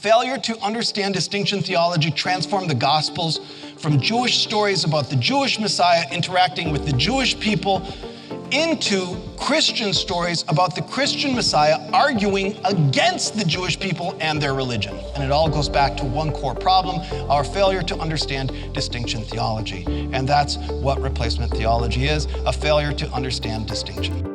failure to understand distinction theology transformed the Gospels from Jewish stories about the Jewish Messiah interacting with the Jewish people into Christian stories about the Christian Messiah arguing against the Jewish people and their religion. And it all goes back to one core problem, our failure to understand distinction theology. And that's what replacement theology is, a failure to understand distinction.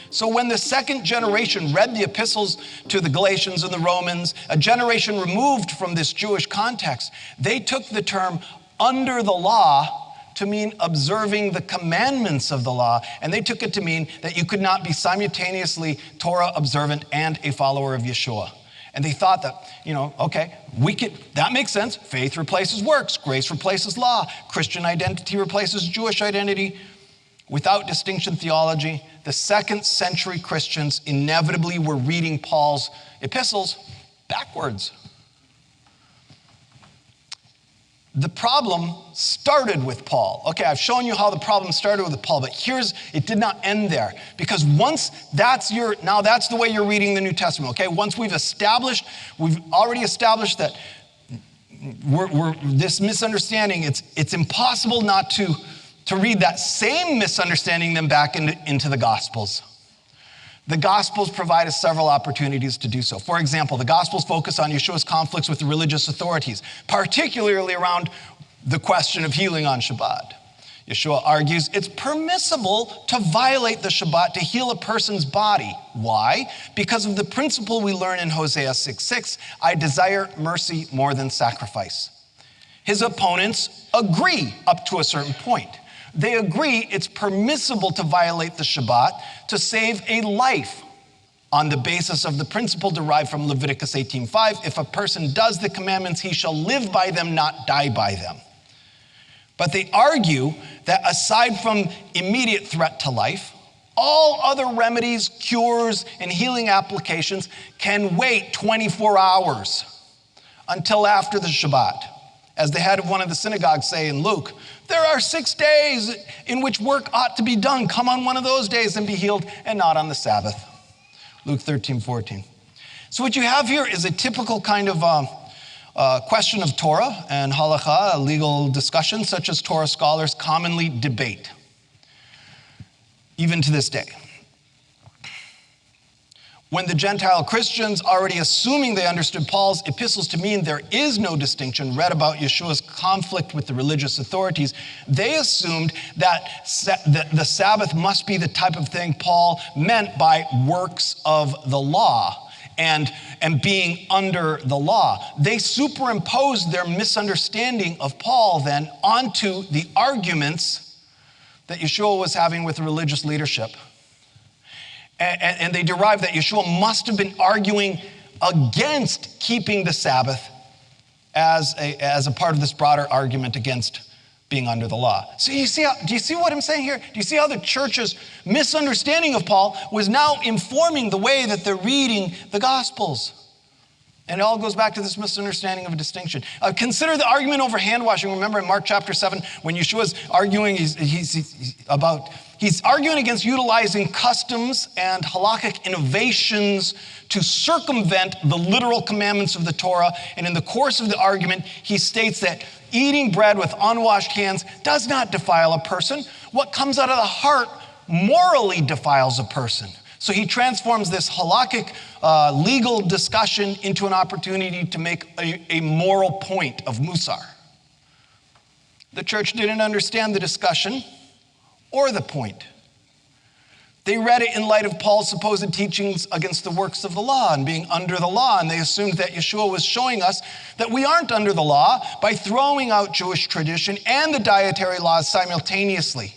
So when the second generation read the epistles to the Galatians and the Romans, a generation removed from this Jewish context, they took the term under the law to mean observing the commandments of the law, and they took it to mean that you could not be simultaneously Torah observant and a follower of Yeshua. And they thought that, that makes sense. Faith replaces works, grace replaces law, Christian identity replaces Jewish identity. Without distinction theology, the second century Christians inevitably were reading Paul's epistles backwards. The problem started with Paul. Okay, I've shown you how the problem started with Paul, but it did not end there. Because once that's the way you're reading the New Testament, okay? Once we've already established that we're this misunderstanding, it's impossible not to read that same misunderstanding then back into the Gospels. The Gospels provide us several opportunities to do so. For example, the Gospels focus on Yeshua's conflicts with the religious authorities, particularly around the question of healing on Shabbat. Yeshua argues it's permissible to violate the Shabbat to heal a person's body. Why? Because of the principle we learn in Hosea 6:6, I desire mercy more than sacrifice. His opponents agree up to a certain point. They agree it's permissible to violate the Shabbat to save a life on the basis of the principle derived from Leviticus 18:5. If a person does the commandments, he shall live by them, not die by them. But they argue that aside from immediate threat to life, all other remedies, cures, and healing applications can wait 24 hours until after the Shabbat. As the head of one of the synagogues say in Luke, there are 6 days in which work ought to be done. Come on one of those days and be healed, and not on the Sabbath. Luke 13:14. So what you have here is a typical kind of question of Torah and halakha, a legal discussion such as Torah scholars commonly debate, even to this day. When the Gentile Christians, already assuming they understood Paul's epistles to mean there is no distinction, read about Yeshua's conflict with the religious authorities, they assumed that the Sabbath must be the type of thing Paul meant by works of the law and being under the law. They superimposed their misunderstanding of Paul then onto the arguments that Yeshua was having with the religious leadership. And they derived that Yeshua must have been arguing against keeping the Sabbath as a part of this broader argument against being under the law. So do you see what I'm saying here? Do you see how the church's misunderstanding of Paul was now informing the way that they're reading the Gospels? And it all goes back to this misunderstanding of a distinction. Consider the argument over hand washing. Remember in Mark chapter 7, when Yeshua's arguing, he's arguing against utilizing customs and halakhic innovations to circumvent the literal commandments of the Torah. And in the course of the argument, he states that eating bread with unwashed hands does not defile a person. What comes out of the heart morally defiles a person. So he transforms this halakhic legal discussion into an opportunity to make a moral point of musar. The church didn't understand the discussion or the point. They read it in light of Paul's supposed teachings against the works of the law and being under the law, and they assumed that Yeshua was showing us that we aren't under the law by throwing out Jewish tradition and the dietary laws simultaneously.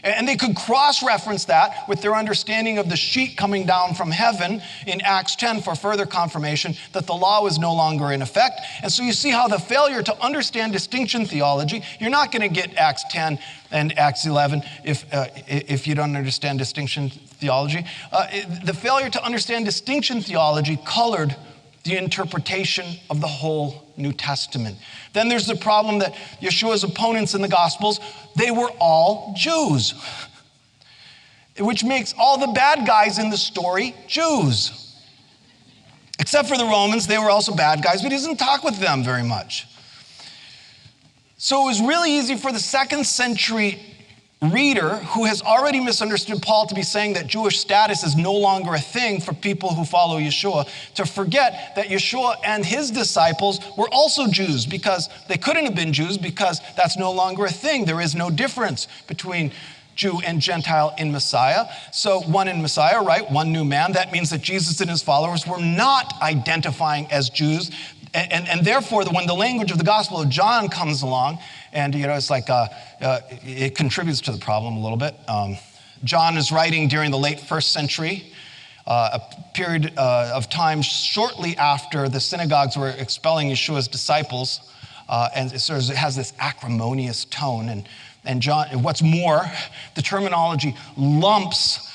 And they could cross-reference that with their understanding of the sheet coming down from heaven in Acts 10 for further confirmation that the law was no longer in effect. And so you see how the failure to understand distinction theology, you're not going to get Acts 10 and Acts 11 if you don't understand distinction theology. The failure to understand distinction theology colored the interpretation of the whole New Testament. Then there's the problem that Yeshua's opponents in the Gospels, they were all Jews, which makes all the bad guys in the story Jews. Except for the Romans, they were also bad guys, but he doesn't talk with them very much. So it was really easy for the second century reader who has already misunderstood Paul to be saying that Jewish status is no longer a thing for people who follow Yeshua, to forget that Yeshua and his disciples were also Jews, because they couldn't have been Jews because that's no longer a thing. There is no difference between Jew and Gentile in Messiah. So one in Messiah, right? One new man. That means that Jesus and his followers were not identifying as Jews. And therefore, when the language of the Gospel of John comes along, and it's like it contributes to the problem a little bit. John is writing during the late first century, a period of time shortly after the synagogues were expelling Yeshua's disciples, and it sort of has this acrimonious tone. And John, what's more, the terminology lumps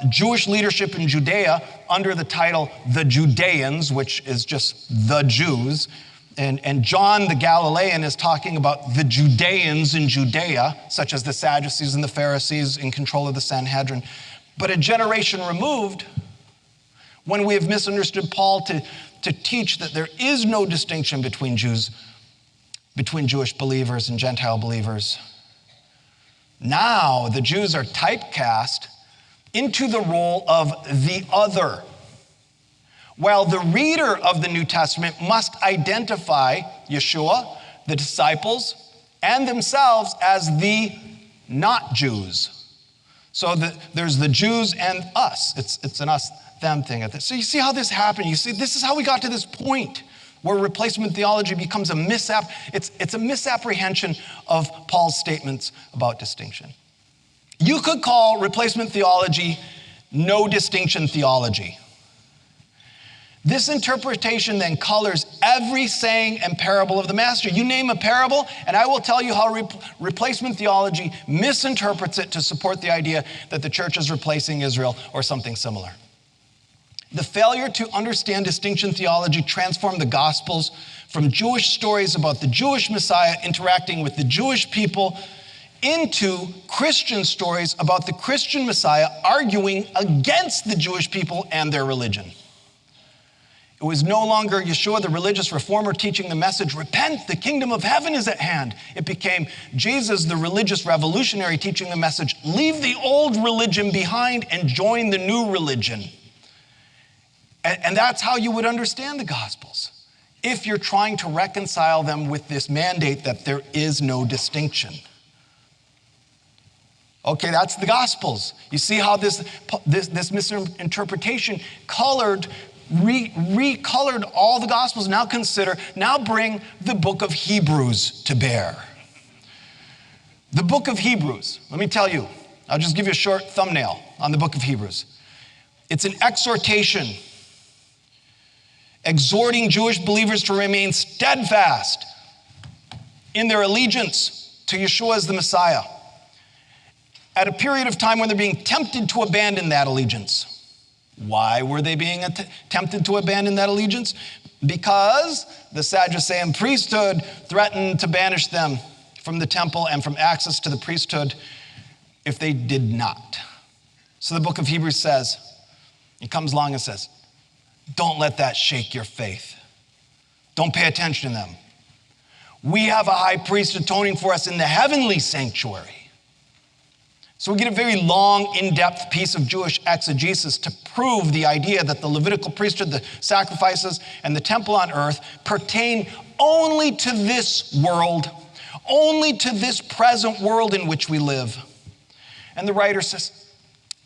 Jewish leadership in Judea under the title the Judeans, which is just the Jews. And John the Galilean is talking about the Judeans in Judea, such as the Sadducees and the Pharisees in control of the Sanhedrin. But a generation removed, when we have misunderstood Paul to teach that there is no distinction between Jews, between Jewish believers and Gentile believers, now the Jews are typecast into the role of the other, while the reader of the New Testament must identify Yeshua, the disciples, and themselves as the not Jews. So there's the Jews and us. It's an us-them thing. So you see how this happened. You see, this is how we got to this point where replacement theology becomes it's a misapprehension of Paul's statements about distinction. You could call replacement theology no distinction theology. This interpretation then colors every saying and parable of the Master. You name a parable, and I will tell you how replacement theology misinterprets it to support the idea that the church is replacing Israel or something similar. The failure to understand distinction theology transformed the Gospels from Jewish stories about the Jewish Messiah interacting with the Jewish people into Christian stories about the Christian Messiah arguing against the Jewish people and their religion. It was no longer Yeshua, the religious reformer, teaching the message, repent, the kingdom of heaven is at hand. It became Jesus, the religious revolutionary, teaching the message, leave the old religion behind and join the new religion. And that's how you would understand the Gospels, if you're trying to reconcile them with this mandate that there is no distinction. Okay, that's the Gospels. You see how this misinterpretation recolored all the Gospels. Now bring the book of Hebrews to bear. The book of Hebrews, let me tell you, I'll just give you a short thumbnail on the book of Hebrews. It's an exhortation, exhorting Jewish believers to remain steadfast in their allegiance to Yeshua as the Messiah, at a period of time when they're being tempted to abandon that allegiance. Why were they being tempted to abandon that allegiance? Because the Sadducean priesthood threatened to banish them from the temple and from access to the priesthood if they did not. So the book of Hebrews says, it comes along and says, don't let that shake your faith. Don't pay attention to them. We have a high priest atoning for us in the heavenly sanctuary. So we get a very long, in-depth piece of Jewish exegesis to prove the idea that the Levitical priesthood, the sacrifices, and the temple on earth pertain only to this world, only to this present world in which we live. And the writer says,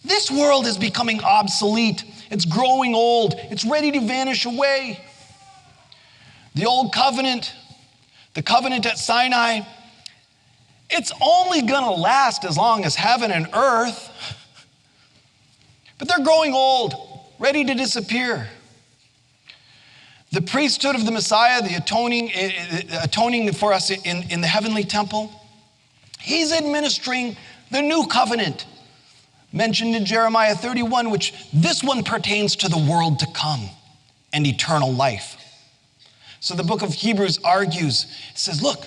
this world is becoming obsolete. It's growing old. It's ready to vanish away. The old covenant, the covenant at Sinai, it's only going to last as long as heaven and earth. But they're growing old, ready to disappear. The priesthood of the Messiah, the atoning for us in the heavenly temple, he's administering the new covenant mentioned in Jeremiah 31, which this one pertains to the world to come and eternal life. So the book of Hebrews argues, it says, look,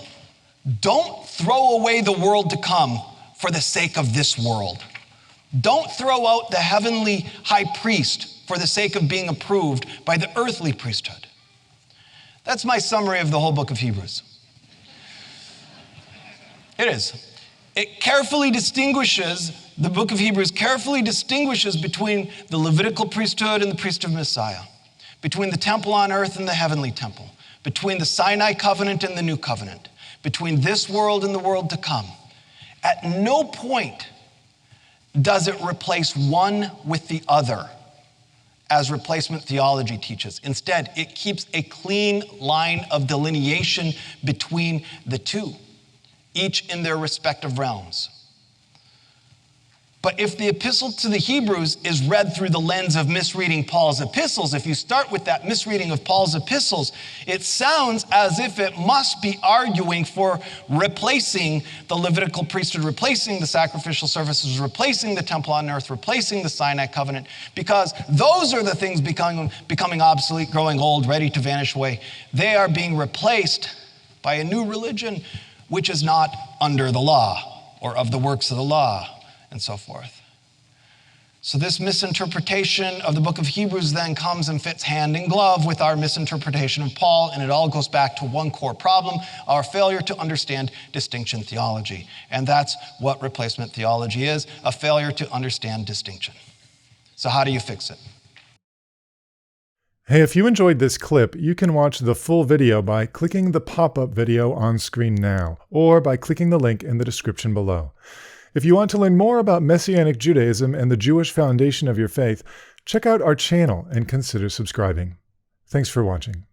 don't throw away the world to come for the sake of this world. Don't throw out the heavenly high priest for the sake of being approved by the earthly priesthood. That's my summary of the whole book of Hebrews. It is. It carefully distinguishes, the book of Hebrews carefully distinguishes between the Levitical priesthood and the priesthood of Messiah, between the temple on earth and the heavenly temple, between the Sinai covenant and the new covenant, between this world and the world to come. At no point does it replace one with the other, as replacement theology teaches. Instead, it keeps a clean line of delineation between the two, each in their respective realms. But if the epistle to the Hebrews is read through the lens of misreading Paul's epistles, if you start with that misreading of Paul's epistles, it sounds as if it must be arguing for replacing the Levitical priesthood, replacing the sacrificial services, replacing the temple on earth, replacing the Sinai covenant, because those are the things becoming obsolete, growing old, ready to vanish away. They are being replaced by a new religion, which is not under the law or of the works of the law, and so forth. So this misinterpretation of the book of Hebrews then comes and fits hand in glove with our misinterpretation of Paul, and it all goes back to one core problem, our failure to understand distinction theology. And that's what replacement theology is, a failure to understand distinction. So how do you fix it? Hey, if you enjoyed this clip, you can watch the full video by clicking the pop-up video on screen now, or by clicking the link in the description below. If you want to learn more about Messianic Judaism and the Jewish foundation of your faith, check out our channel and consider subscribing. Thanks for watching.